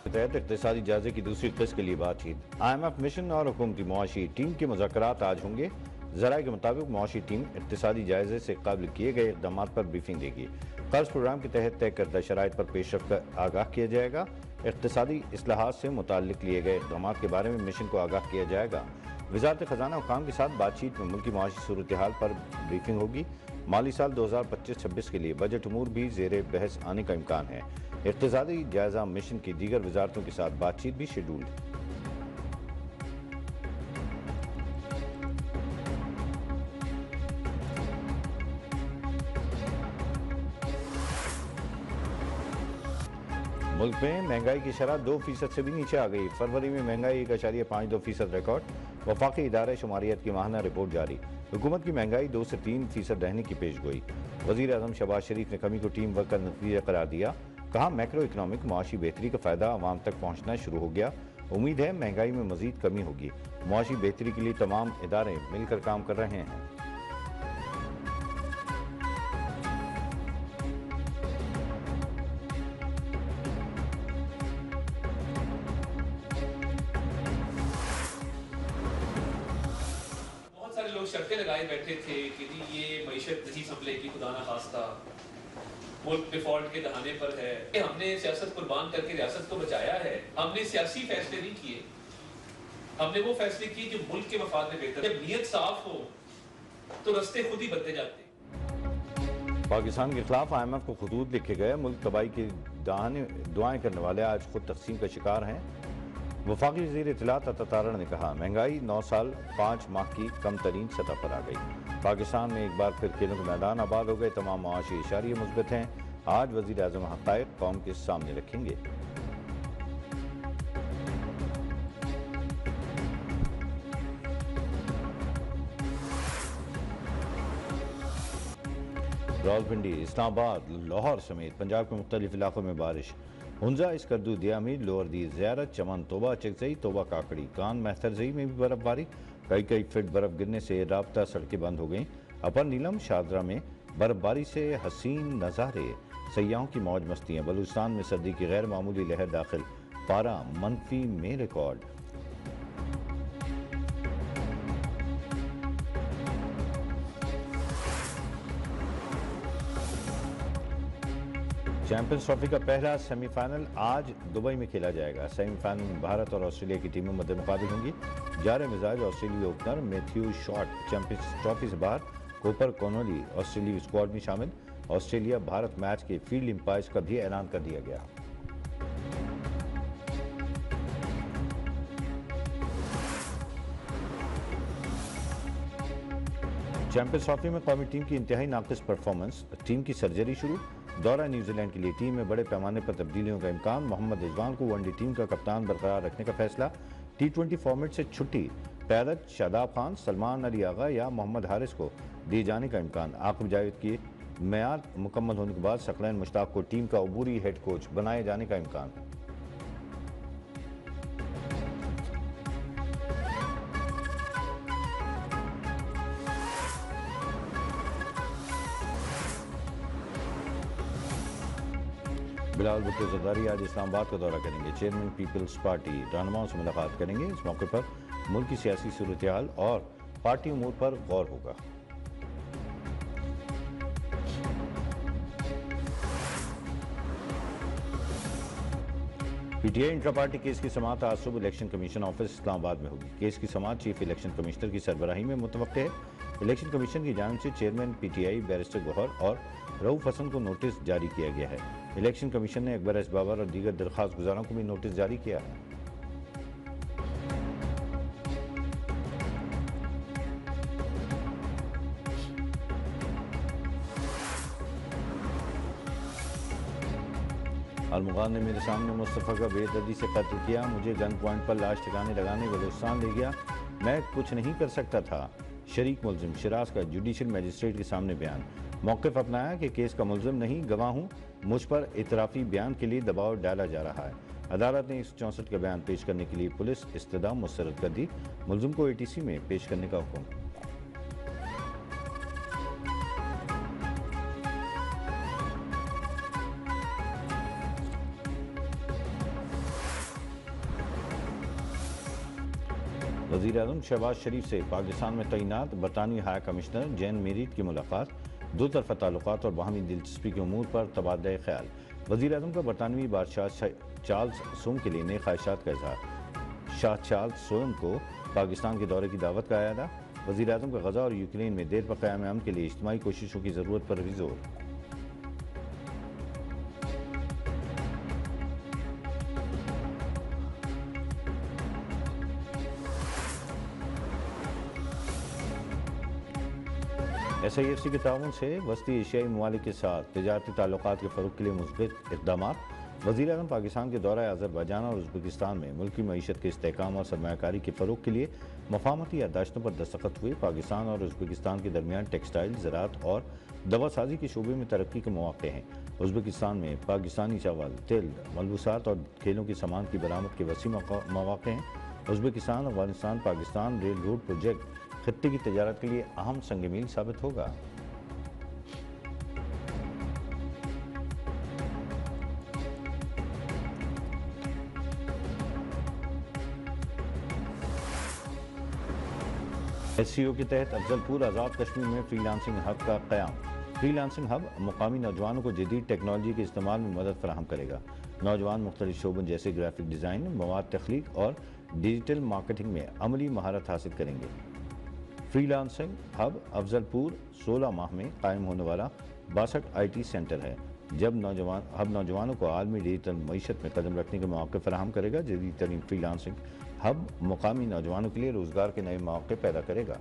के तहत इक़्तिसादी जायजे की दूसरी किस्त के लिए बातचीत। IMF मिशन और हुकूमती मुआशी टीम के मुज़ाकरात आज होंगे। ज़राए के मुताबिक मुआशी टीम इक़्तिसादी जायजे से काबिल किए गए इक़दामात पर ब्रीफिंग देगी। कर्ज प्रोग्राम के तहत तय करदा शराइत पर पेशरफ कर आगाह किया जाएगा। इक़्तिसादी इस्लाहात से मुताल्लिक लिए गए इक़दामात के बारे में मिशन को आगाह किया जाएगा। वज़ारत ख़जाना हुकाम के साथ बातचीत में मुल्की मुआशी सूरत हाल पर ब्रीफिंग होगी। माली साल 2025-26 के लिए बजट उमूर भी ज़ेरे बहस आने का इम्कान है। इक़्तिसादी जायजा मिशन की दीगर वजारतों के साथ बातचीत भी शेड्यूल्ड है। मुल्क में महंगाई की शरह 2% से भी नीचे आ गई। फरवरी में महंगाई 1.52% रिकॉर्ड। वफाकी इदारे शुमारियत की माहाना रिपोर्ट जारी। हुकूमत की महंगाई 2 से 3% रहने की पेश गोई। वज़ीर आज़म शहबाज शरीफ ने कमी को टीम वर्क का नतीजा करार दिया। कहा, मैक्रो इकनॉमिक मुआशी बेहतरी का फ़ायदा आवाम तक पहुँचना शुरू हो गया। उम्मीद है महंगाई में मज़ीद कमी होगी। मुआशी बेहतरी के लिए तमाम इदारे मिलकर काम कर रहे हैं। लोग शर्तें लगाए बैठे थे कि जी ये मईशत नहीं संभलेगी, खुदा ना खास्ता मुल्क डिफॉल्ट के दहाने पर है। हमने सियासत कुर्बान करके रियासत को बचाया है। हमने सियासी फैसले नहीं किए, हमने वो फैसले किए जो मुल्क के मफाद में बेहतर। जब नीयत साफ हो तो रास्ते खुद ही बनते जाते हैं। पाकिस्तान के खिलाफ IMF को खतूत लिखे गए। मुल्क तबाही की दुआएं करने वाले आज खुद तकसीम का शिकार हैं। वफाकी वज़ीर इत्तलात अता तारड़ ने कहा, महंगाई 9 साल 5 माह की कम तरीन सतह पर आ गई। पाकिस्तान में एक बार फिर खेलों के मैदान आबाद हो गए। तमाम मुआशी इशारे मुस्बत हैं। आज वज़ीर आज़म हक़ाइक़ कौम के सामने रखेंगे। रावलपिंडी, इस्लामाबाद, लाहौर समेत पंजाब के मुख्तलिफ इलाकों में बारिश। हुंजा, इसकरदू, दियामी, लोअर दी, ज़ियारत, चमन, तोबा, चकजई, तोबा काकड़ी, कान, महतरजई में भी बर्फबारी। कई फीट बर्फ गिरने से राब्ता सड़कें बंद हो गईं। अपर नीलम, शादरा में बर्फबारी से हसीन नज़ारे, सयाहों की मौज मस्तियाँ। बलूचिस्तान में सर्दी की गैर मामूली लहर दाखिल, पारा मनफी में रिकॉर्ड। चैंपियंस ट्रॉफी का पहला सेमीफाइनल आज दुबई में खेला जाएगा। सेमीफाइनल में भारत और ऑस्ट्रेलिया की टीमें मद्दे मुकाबिल होंगी। जारे मिजाज ऑस्ट्रेलियाई opener Matthew Short champions trophy से बाहर। कोपर कॉनोली ऑस्ट्रेलियाई स्क्वाड में शामिल। ऑस्ट्रेलिया भारत मैच के फील्ड एम्पायर्स का भी ऐलान कर दिया गया। चैंपियंस ट्रॉफी में कौमी टीम की इंतहाई नाकिस परफॉर्मेंस, टीम की सर्जरी शुरू। दौरा न्यूजीलैंड के लिए टीम में बड़े पैमाने पर तब्दीलियों का इम्कान। मोहम्मद रिजवान को वनडे टीम का कप्तान बरकरार रखने का फैसला। T20 फॉर्मेट से छुट्टी, क़यादत शादाब खान, सलमान अली आगा या मोहम्मद हारिस को दिए जाने का इम्कान। आकिब जावेद की मेयाद मुकम्मल होने के बाद सकलैन मुश्ताक को टीम का अबूरी हेड कोच बनाए जाने का इम्कान। बिलावल भुट्टो ज़रदारी आज इस्लामाबाद का दौरा करेंगे। चेयरमैन पीपल्स पार्टी रहनुमाओं से मुलाकात करेंगे। इस मौके पर मुल्क की सियासी सूरत हाल और पार्टी उमूर पर गौर होगा। PTI इंट्रा पार्टी केस की समाअत आज सुबह इलेक्शन कमीशन ऑफिस इस्लामाबाद में होगी। केस की समाअत चीफ इलेक्शन कमिश्नर की सरबराही में मुतवक्के है। इलेक्शन कमीशन की जानिब से चेयरमैन PTI बैरिस्टर गौहर और रऊफ हसन को नोटिस जारी किया गया है। इलेक्शन कमीशन ने अकबर एस बाबर और दीगर दरख्वास्त गुजारों को भी नोटिस जारी किया है। अलमुगान ने मेरे सामने मुस्तफ़ा का बेदर्दी से कत्ल किया, मुझे गन पॉइंट पर लाश ठिकाने लगाने बलूचिस्तान ले गया, मैं कुछ नहीं कर सकता था। शरीक मुलजिम शिराज का जुडिशल मजिस्ट्रेट के सामने बयान। मौक़िफ़ अपनाया कि केस का मुलजिम नहीं गवाह हूँ, मुझ पर इतराफ़ी बयान के लिए दबाव डाला जा रहा है। अदालत ने 164 का बयान पेश करने के लिए पुलिस इस्तदाम मुस्तरद कर दी। मुलजिम को ATC में पेश करने का हुक्म। वज़ीर-ए-आज़म शहबाज शरीफ से पाकिस्तान में तैनात बरतानवी हाई कमिश्नर जैन मेरीट की मुलाकात, दो तरफ़ा ताल्लुकात और बाहमी दिलचस्पी के उमूर पर तबादला ख्याल। वज़ीर-ए-आज़म का बरतानवी बादशाह चार्ल्स सोम के लिए नई ख्वाहिशात का इजहार। शाह चार्ल्स सोम को पाकिस्तान के दौरे की दावत का अयादा। वज़ीर-ए-आज़म का गज़ा और यूक्रेन में देर पर क़याम अमन के लिए इज्तिमाई कोशिशों की ज़रूरत पर भी जोर। SIFC के ताउन से वस्ती एशियाई ममालिक के साथ तजारती ताल्लुकात के फ़रोग़ के लिए मुस्बत इक़दाम। वज़ीर-ए-आज़म पाकिस्तान के दौरा अज़रबैजान और उज़्बेकिस्तान में मुल्की मईशत के इस्तेहकाम और सरमायाकारी के फ़रोग़ के लिए मफ़ाहमती याददाश्तों पर दस्तखत हुए। पाकिस्तान और उज़्बेकिस्तान के दरमियान टेक्सटाइल, ज़राअत और दवासाज़ी के शोबे में तरक्की के मौक़े हैं। उज़्बेकिस्तान में पाकिस्तानी चावल, तिल, मलबूसात और खेलों के सामान की बरामद के वसी मौक़े हैं। Uzbekistan Afghanistan Pakistan rail road project खित्ते की तजारत के लिए अहम संग मील साबित होगा। SCO के तहत अफजलपुर आज़ाद कश्मीर में फ्रीलांसिंग हब का क़याम। फ्रीलांसिंग हब मुकामी नौजवानों को जदीद टेक्नोलॉजी के इस्तेमाल में मदद फराहम करेगा। नौजवान मुख्तलिफ शोबों जैसे ग्राफिक डिज़ाइन, मवाद तख्लीक और डिजिटल मार्केटिंग में अमली महारत हासिल करेंगे। फ्रीलांसिंग हब अफजलपुर 16 माह में कायम होने वाला 62 IT सेंटर है, जब नौजवानों को आलमी डिजिटल मईशत में कदम रखने के मौके फराहम करेगा। जदीद तरीन फ्रीलांसिंग हब मुकामी नौजवानों के लिए रोज़गार के नए मौके पैदा करेगा।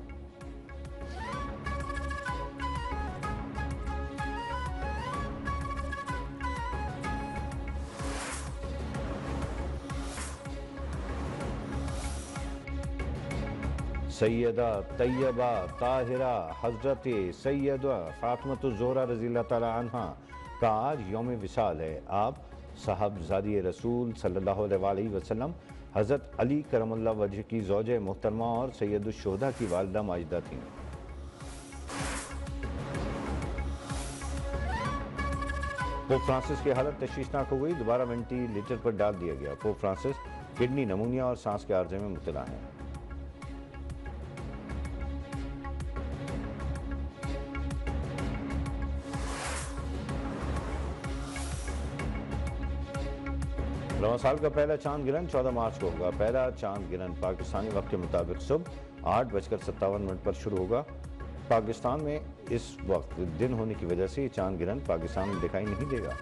सैयदा तैयबा ताहिरा हज़रत सैयदा फ़ातिमा रज़ियल्लाहु तआला अन्हा का आज यौम विसाल है। आप साहबज़ादी रसूल सल्लल्लाहु अलैहि वसल्लम हज़रत अली करमल्लाहु वजह की ज़ौजे मोहतरमा और सैयदुश्शुहदा की वालिदा माजिदा थीं। पोप फ्रांसिस की हालत तशवीशनाक हो गई, दोबारा वेंटिलेटर पर डाल दिया गया। पोप फ्रांसिस किडनी नमूनिया और सांस के आर्जे में मुब्तला हैं। रवां साल का पहला चांद गिरन 14 मार्च को होगा। पहला चांद गिरन पाकिस्तानी वक्त के मुताबिक सुबह 8:57 पर शुरू होगा। पाकिस्तान में इस वक्त दिन होने की वजह से चांद गिरन पाकिस्तान में दिखाई नहीं देगा।